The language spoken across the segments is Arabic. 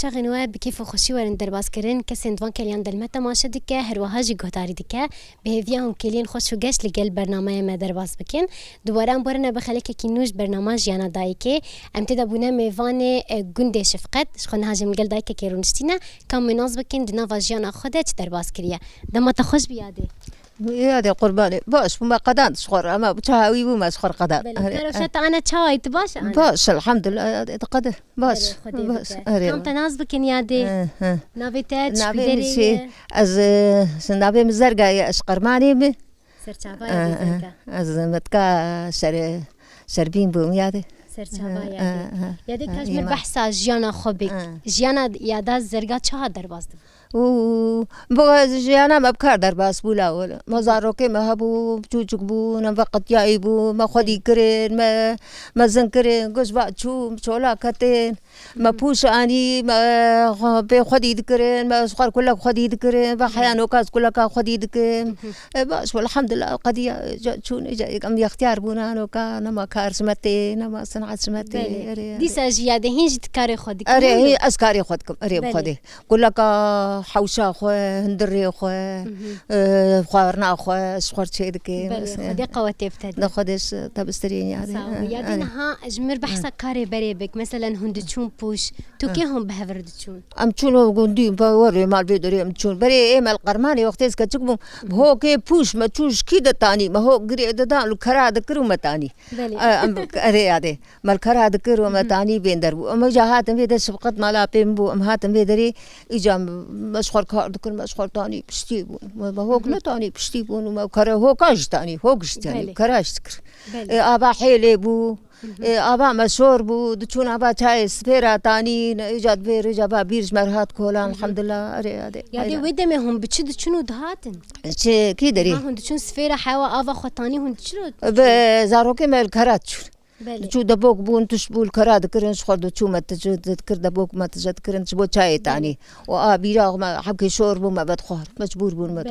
شغنوا بكيف خوشي ورن درباس كرن كسين دوان كليان دلمتا ماشا دكا هروهاجي گهداری دكا بهفياهم كلين خوش وگش لگل برنامه ما درباس بكن دوباره برنا بخليك كينوش برنامج يانا دايكي امتدا بونا ميوان گوندي شفقت شخون هاجم گل دايكي كيرونشتينا كم مناز بكن دنا واجيانا خودت درباس كريا دما تخوش بيادي يا قرباني باش ما قدان شخور اما بتشاوي وما شخور قدان كروشت انا تشاوي تباش باش الحمد لله قدر باش كم تناز بكن يادي نافيتات شبيدري از سنابي مزرقا يا اشقرماني سرچاوا از متكا شربين بوم يادي سرچاوا يادي كاجمر بحثا جيانا خوبك جيانا يادا زرقا چها درباز و بغازجيانا ما بكار درباس بولا ولا مزاروكي ما هبو بچوچك بو نفقت يايبو ما خدي كرين ما زنكرين گوش با چو چولا كتين ما پوش اني ما بخدي دكرين ما صخر كلك خدي دكرين بحيانو كاز كلك خدي دكرين باش والحمد لله قضيه چون جاي كم اختيار بونا نو كان ما كار سمتي ما صنعت سمتي دي ساجياده هيج تكاري خدك اري هي اسكاري خدكم اري خدي كلك حوشا خو هندري خو خوارنا خو صخر شي دكي خدي قوتي فتد ناخدش تبسترين يعني ها اجمر بحثا كاري بريبك مثلا هندچون بوش تو كي هم بهفردچون ام چونو گوندي باوري مال بيدري ام چون بري اي مال قرماني وقتس كچكم هو كي بوش ما چوش كي دتاني ما هو غري ددا الكرا دكرو متاني ام اري ادي مال كرا دكرو متاني بيندر ام جهات بيد سبقت مالا بيمبو ام هات بيدري اجام مشخر كار دكر مشخر تاني بشتيبون ما هو تاني بشتيبون ما كرا هو كاج تاني هو گشتاني كراش تكر ابا حيلي بو ابا مشور بو دچون ابا چاي سفيرا تاني ايجاد بير جابا بيرج مرهات كولان الحمد لله اري ادي يعني ودم هم بچد چنو دهاتن كي دري هم دچون سفيرا حوا ابا خطاني هم چرو زاروكي مال كرات چو دبوك بون تشبول كرا دكرن شخد چو ما تذكر دبوك ما تذكرن شبو چاي تاني وابيرا ما حبكي شورب ما بدخور مجبور بون ما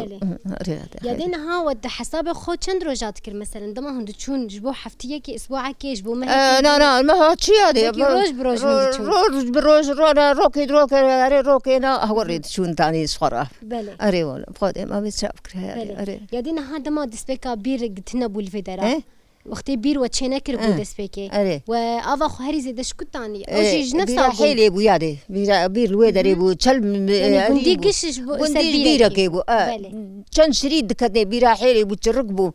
يدين ها ود حساب خو چند روجات كر مثلا دما هند چون جبو هفتيه كي اسبوع كي جبو ما لا ما هو شي هذا روج بروج روكي روكي نا هوريد شون تاني صخره اري والله بخدي ما بتشافكر اري يدين ها دما دسبيكا بير قتنا بولفيدرا وقتی بیر و چه نکر بود اسپیکی و آوا خواهری زدش کتانی اوجیج نفسه بیر حیلی بو یاده بیر لوی داری بو چل گندی گشش بو گندی بیره کی بو چند شرید کدی بیر حیلی بو چرک بو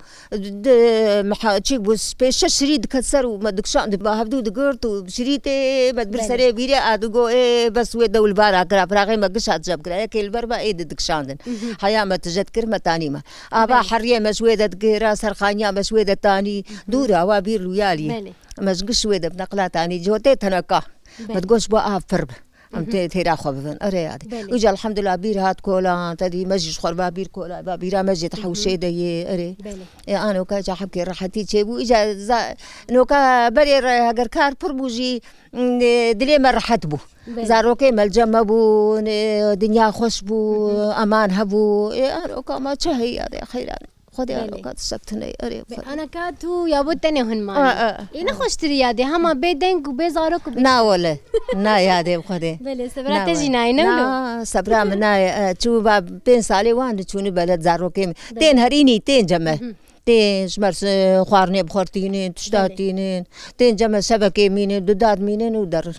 چی بو سپیش شرید کسر و مدکشان با هفدو دگرت و شرید بد برسره بیره ادگو بس و دول بارا کرا فراغی مگشات جاب کرا کل بربا اید دکشاندن حیا متذكر متانی ما آبا حریه مسویده دگرا سرخانیا مسویده تانی دورا وابير لويالي مزقش ويدا بنقلات اني جوتي تنكا ما تقولش بقى فرب ام تيرا خبفن اري هذه وجا الحمد لله بير هات كولا تدي مجي خور بابير كولا بابيرا مجي تحوشي دي اري انا وكا جا حبكي راحتي تشيبو اجا نوكا بري هاجر كار بربوجي دلي مرحت بو زاروكي ملجم بو دنيا خوش بو امان هبو انا وكا ما تشهي هذا خيران خدي أنا كات سبتني أريب أنا كاتو يا بوتني هن ما إيه خوش تريادي هما بيدنك وبيزارك نا ولا نا يا دي خدي بله سبرا تجيناي نملو سبرا منا شو باب بين سالي وان شوني بلد زاروكي تين هريني تين جمع تين شمرس خوارني بخورتينين تشتاتينين تين جمع سبكي مينين دودار مينين ودر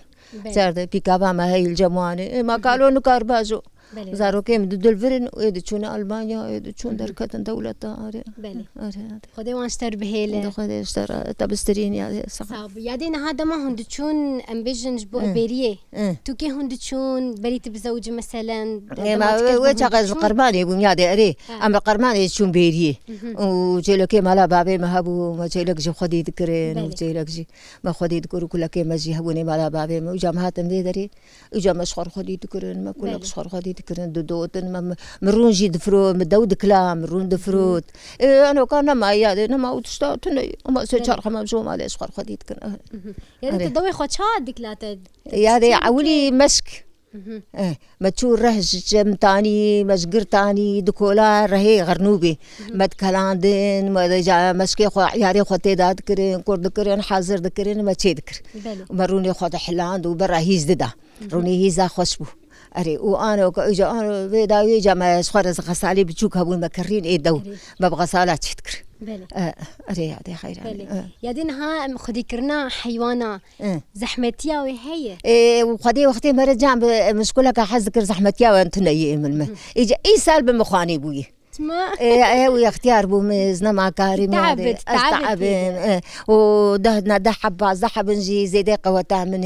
سرد بيكابا ما هي الجمواني ما قالوا نكار بازو زاروكي مددل فرن ويدچون ألمانيا ويدچون دركتن دولتا بله خدي وانشتر بهيله خدي اشتر تبسترين يا صعب يادين هذا ما هندچون امبيجن جبو بريه تو كي هندچون بريت بزوج مثلا ما وجاقز قرماني بميادي اري ام قرماني چون بريه وجيلكي مالا بابي ما هبو ما جيلك جو خدي ذكرين وجيلك جي ما خدي ذكر كلكي ما جي هبوني مالا بابي وجامعات مدري وجا مشخر خدي ذكرين ما كلك شخر خدي كرن دودن مرون جي دفرو مدود كلام مرون دفروت انا كان ما يا ما وتشتاتني ما سيشرح ما جو ما ليش خديت كن يا انت دوي خو شادك لا تد يا دي عولي مسك ما تشور رهج جمتاني مشقرتاني دكولا رهي غرنوبي ما تكلاندن ما جا مسكي خو عياري خو تيداد كرين كورد كرين حاضر ذكرين ما تشيدكر مروني خو حلاند وبرا هيز ددا روني هيزا خوشبو أري وأنا وكأجا أنا بيدا ويجا ما سخرز غسالي بتشوك هبو مكرين إيه دو ببغى صالات تذكر أري هذا خير يا دينها خدي كرنا حيوانة زحمتيا وهي وخدي وقتي مرجع مشكلة كحذكر زحمتيا وأنت نيجي من إجا إيه سال بمخاني بوي هو اختيار بو مزنا مع كارم تعبت وده ذهب نجي زيدي قوتها من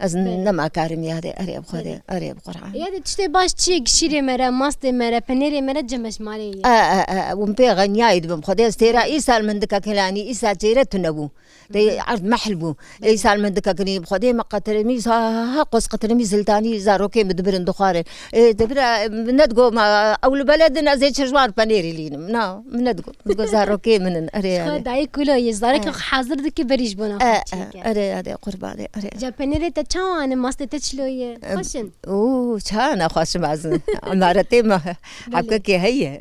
أزن نما كارم يا هذا أريب خذ أريب قرعة يا هذا تشتي باش تشيك شيري مرة ماست مرة بنيري مرة جمش مالي ومبي غنيايد بمخذ استيرا إيسال من دكا كلاني إيسال جيرت نبو تي عرض محلبو إيسال من دكا كني بخذ ما قترميز ها قص قترميز التاني زاروكي مدبرن دخار تبرا ندقو ما أول بلدنا زي شجوار بنيري لين نا ندقو زاروكي من أري خذ أي كله يزارك حاضر دكي بريش بنا أري هذا قرباني أري جا بنيري تشاوان ماست تشلوي خوشن شانا خوش معزن مرتي ما حبكي هي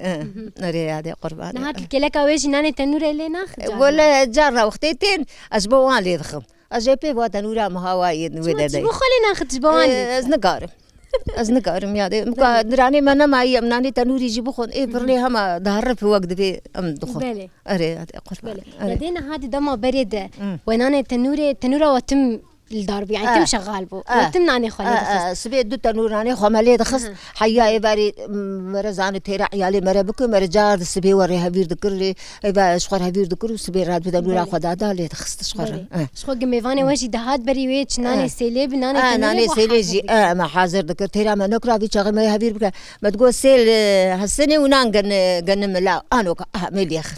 أري هذا قرباني نهاك كلك أويش ناني تنور اللي ناخ ولا جارة وقتين أسبوعان لي ضخم أجيبي بوا تنورا مهوايد ودا داي خلي ناخذ أسبوعان أزنقارم يا دي دراني ما أنا معي مناني تنوري يجيبوا خون إيه برلي هما ظهر في وقت في أم دخون أري هذا قرباني يدينا هذه دما بريدة وناني تنورا وتم الضرب يعني تم شغال بو وتم ناني خالي سبيت دو تنوراني خمالي دخص حيا إباري مرزان تيرا عيالي مربك مرجار سبي وريها بير ذكر إبا شخرها بير ذكر سبي راد بدنورا خدا دالي دخص شخرها شخو جميفاني وجي دهات بري ويتش ناني سيلب ناني سيلجي ما حاضر ذكر تيرا ما نكرا في شغل ما يهبير بك ما تقول سيل هالسنة ونان جن ملا أنا مليخ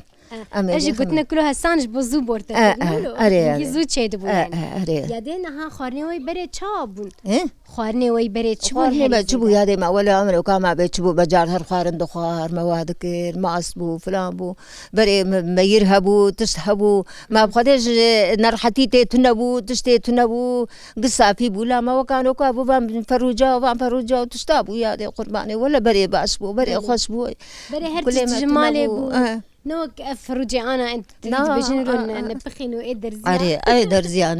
اجي قلت ناكلو هسانج بوزو بورتا اري يزو تشيد بو يا دينا ها خارني وي بري تشابون خارني وي بري خارني ما تشبو يا دي ما ولا عمرو كما بتشبو بجار هر خارن دخار مواد كير ما اسبو فلان بو بري ما يرهبو تسحبو ما بخدش نرحتي تنبو تشتي تنبو قصه في بولا ما وكانوا كابو بام فروجا وتشتابو يا دي قرباني ولا بري باسبو بري خوشبو بري هرتش جمالي بو نوك أفرجي أنا أنت بجنرون نبخين وإدر زيان أري درزيان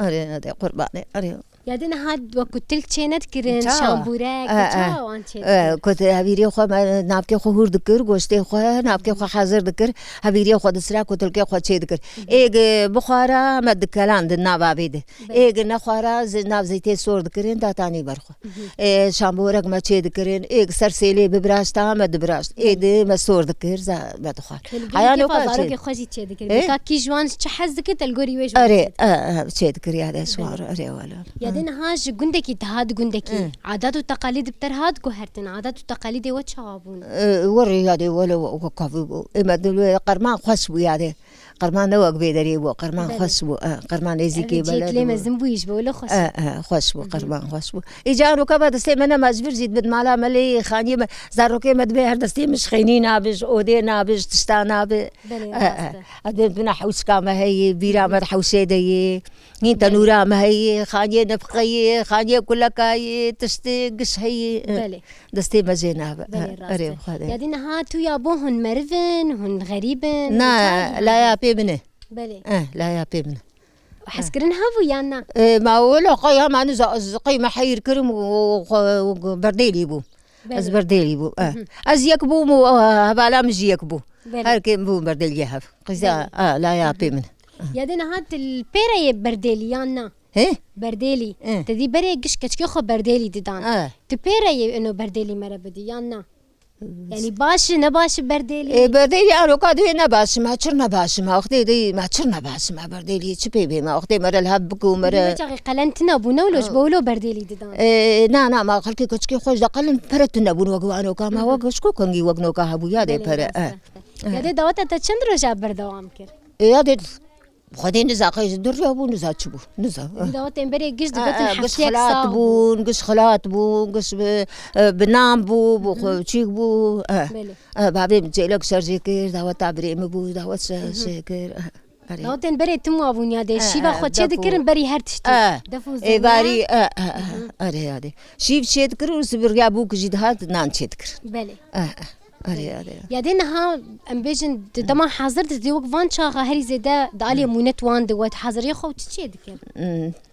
أري هذا قرباني أري يا دينا هاد وكنت لك شينات كرين شامبوراك وان كنت هبيري خو نابكي خو هور ذكر غوشتي خو نابكي خو حاضر ذكر هبيري خو دسرا كنت لك خو شي ذكر إيج بخارا ما دكلان دنا بابيد إيج نخارا ناب زيتي صور ذكرين داتاني برخو شامبوراك ما شي ذكرين إيج سرسيلي ببراشتا ما دبراش إيج ما صور ذكر زا بدخار حيانو كاشي خوشي شي ذكر كي جوان تحز ذكر تلقوري ويش أري شي ذكر هذا سوار أري ولا هاش جندكي تهاد جندكي عادات وتقاليد بترهاد كهرتن عادات وتقاليد وتشابون وري هذا ولا وكافو إما دل قرمان خشبو يعني قرمان نوق بيدري بو قرمان خشبو قرمان إزيكي بلد ليه مزنبويش بقوله خشبو قرمان خشبو إجانو كبا دستي منا مجبر زيد بدمالا ملي خاني زاروكي مدبي هر دستي مش خينينا بش أودينا بش تشتانا ب أدين بنا حوش كما هي بيرا مر حوشي دي هين تنورا ما هي خانية نفقية خانية كلها كاي تشتي قش هي دستي مزينا أريب خادم يا دينا هاتو يا بو هن مرفن هن غريبن لا يا بيبنه بلي لا يا بيبنه حسكرن هافو يانا ما ولا قيا ما نزا قيمة حير كرم وبرديلي بو از برديلي بو از يكبو مو هبالا مش يكبو هركي بو برديلي هاف قزا لا يا بيبنه يا دينا هات البيرة برديلي يانا برديلي تدي بري قش كشكي خو برديلي ددان تبيرة إنه برديلي مرة بدي يانا يعني باش نباش برديلي برديلي أنا قادو نباش ما تشرنا باش ما أختي دي ما تشرنا باش ما برديلي شبيبي ما أختي مرة الهبك ومرة جاي قلنتنا بونولوش بولو برديلي ددان نا ما خلكي كشكي خوش دقلن فرتنا بون وقوانو كما وقشكو كنجي وقنو كهبو يا دي فرة يا دي دوات تشندرو جاب بردوام كر يا دي خدين نزا قيس دريا بو نزا تشبو نزا دوات امبري قش دقت قش خلات بو قش خلات بو قش بنام بو تشيك بو بابي بجيلك سرجيكير دعوة تعبري مبو دعوة شاكير نوتن بري تمو ابونيا دي شيفا خو تشد كرن بري هرتشتي دفوز اي باري اري هذه شيف شيد كرو سبر ابوك جدهات نان شيد كر بله اري يا دينها ام بيجن دما حاضرت دي وك فان شاغا هري زيدا دالي مونت وان دوت حاضر يا خو تشي دكر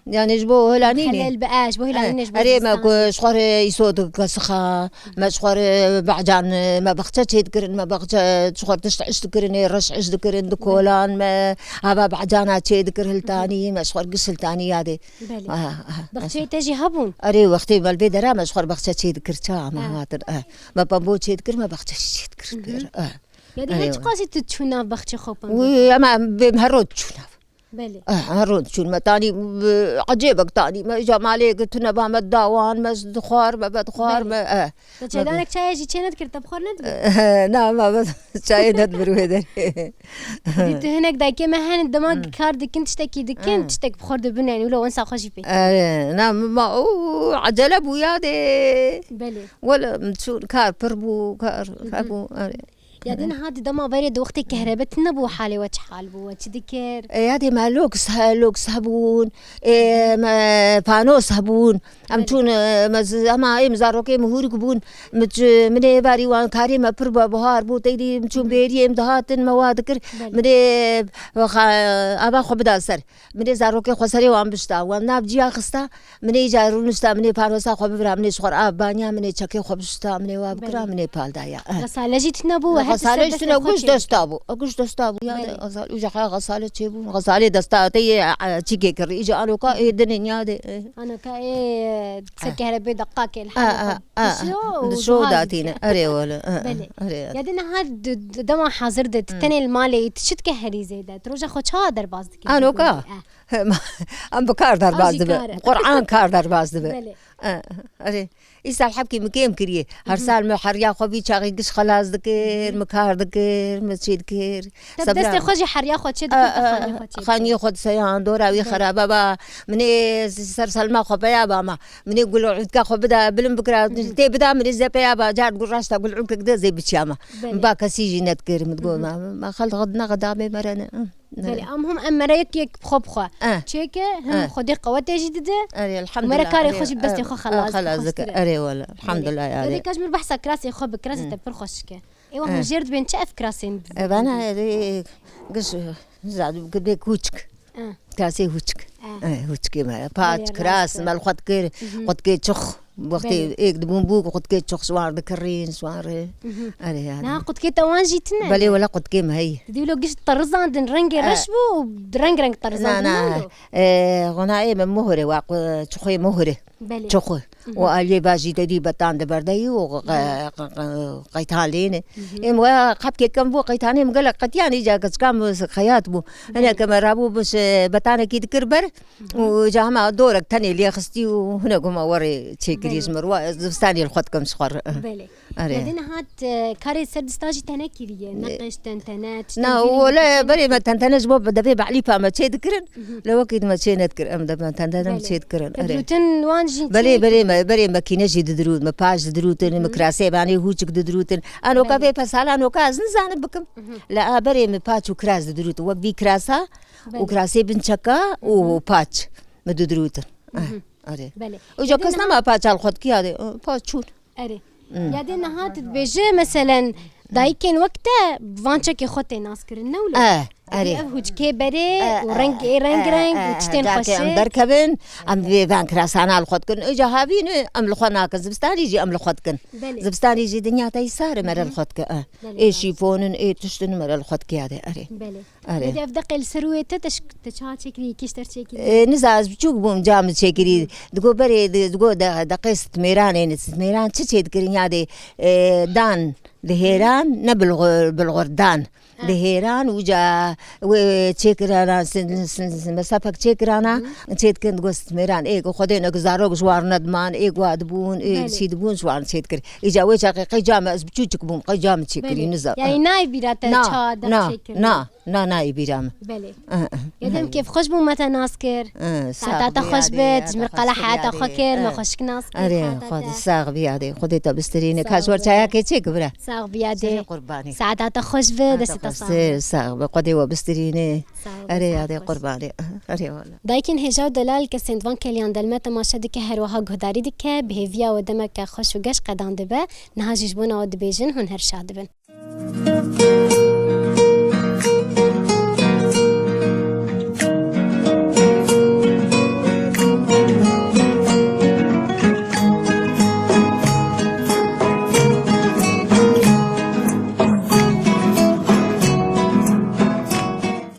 يعني جبو هلانيني خلال بقاش بو هلانيني اري ما شخور يسود كسخه ما شخور بعجان ما بختش تذكر ما بختش شخور تشتعش تذكرني رش عش تذكرن دكولان ما هبا بعجانا تذكر هلتاني ما شخور قسل تاني هذه بختي تجي هبون اري وقتي بالبدره ما شخور بختش تذكر تا ما هاتر ما بمبو تذكر ما بختش تذكر يا دي هيك قاسي تتشونا بختي خوبا ويا ما بمهرود تشونا بله هرود شو المتاني عجيبك تاني ما جمالي قلت لنا بام الداوان ما دخار ما بدخار ما تشيدانك شاي جي تشينت كرت بخور ندبر نعم ما بس شاي ندبر وهذا ديت هناك دايك ما هن دماغ كارد كنت تشتكي دكن تشتك بخور دبن يعني ولا وانسى خوشي بي نعم ما عجله بويا دي بله ولا متشون كار بربو كار ابو يا دين هادي دما بريد وقت كهربت نبو حالي وجه حال بو تذكر هادي ما لوكس هبون ما فانوس هبون امتون ما اي مزاروكي مهورك بون من باري وان كاري ما بربا بهار بو تيدي متون بيري امدهاتن مواد كر من ابا خبدا سر من زاروكي خسري وان بشتا وان بجيا خستا من جارون استا من فانوسا خبر من صخر ابانيا من تشكي خبشتا من وابكرا من بالدايا غساله جيت نبو غسالة شنو قش دستابو يا غسالة وجا غسالة تشيبو غسالة دستاتي تشيكي كري اجا انا كا الدنيا دي انا كا تسكر بدقاك الحلقه شو داتينا اري ولا يا دنا هاد دما حاضر تاني المالي تشد كهري زيدا تروجا خو هادر باز انا كا ام بكار دار باز قران كار دار باز اري إيسا الحبكي مكيم كريه هرسال محريا خوبي شاغي قش خلاص ذكر مكار ذكر مسجد ذكر دستي خوجي حريا خو تشد خاني خد سيان دورا وي خرابه با مني سرسل ما خو بيا با ما مني يقولوا عندك خو بدا بلم بكره تي بدا من زبيا با جار تقول راش تقول عنك كذا زي بتشامه باكا سيجي نذكر متقول ما خلت غدنا غدا مرنا بلي هم امريك يك بخوب خو تشيكه هم خدي قوات جديده الحمد لله مركاري خوش بس خو خلاص اري ولا الحمد لله يا ري كاجمر بحسك كراسي خو بكراسي تبر خوشك ايوا مجرد بين شاف كراسين انا ري قش زاد كدي كوتشك كاسي هوتشك هوتشك ما بات كراس مال خد كي تشخ وقتي ايك دبونبوك قد كي تشخ سوار ذكرين سوار اري لا قد كي توان جيتنا بلي ولا قد كي ما هي ديلو قش طرزان دن رنج رشبو درنج طرزان نا غناي من مهره واق تشخي مهره تشخ وقالي باجي تدي بتان دبردي وقيتان لين ام قبك كم بو قيتاني مقلق قتياني جا كم خيات بو انا كما رابو بس بتانا كي تكربر وجامع دورك تاني اللي خستي وهنا قوم وري تشيكريز مروا زبستاني الخدكم صخر بلي بعدين هات كاري سرد ستاجي تنكريه نقش تنتنات نا ولا بري ما تنتنج بو دبي بعلي فما تشذكرن لو اكيد ما تشذكر ام دبا تنتنم تشذكرن دروتن وانجي بري ماكينه جي درود ما باج دروتن مكراسي باني هوچك دروتن انا كافي فسال انا كاز نزان بكم لا بري ما باج وكراس دروت وبي كراسا وكراسي بنشكا وباج مدروتن اري وجا كسنا ما باج الخد كي هذا باج شو اري يا دي نهات بيجي مثلا دايكن وقتها فانشك خوتي ناس كرنا ولا اري هوج كبري ورنج رنج وتشتين خوشي ام دركبن ام بان كراسانا الخدكن اجا هابين ام لخنا كزبستاني يجي ام الخدكن زبستاني يجي دنيا تاي سار مر الخدك اي شيفونن اي تشتن مر الخدك هذا اري اري بدي افدق السرويه تشات شكري كيشتر شكري نزاز بتشوك بوم جام شكري دغو بري دغو دقيس ميران ميران تشيد كرينيا دان دهيران نبل بالغردان دهيران وجا وتشكرانا مسافك تشكرانا تشيد كنت قست ميران ايكو خدينا غزاروك جوار ندمان ايكو ادبون اي سيدبون جوار تشكر اجا وجا قي جامع بتشوك بوم قي جامع تشكري نزا يعني ناي بيراتا تشاد نا نانای بیرام بله یادم کیف خوش بو مت ناس کر ساعت خوش بد جمر قلا حیات خو کر ما خوش ناس آره خود ساق بیاده خودت بسترینه کاشور چایا که چه گبره ساق بیاده ساعت خوش بد است ساق قدی و بسترینه آره یاده قربانی آره والا دایکن هجا دلال که سندوان کلیان دلمه تماشا دکه هر وها گهداری دکه بهویا و دمک خوش و گش قدان دبه نهاجش بونا و دبیجن هن هر شاد بن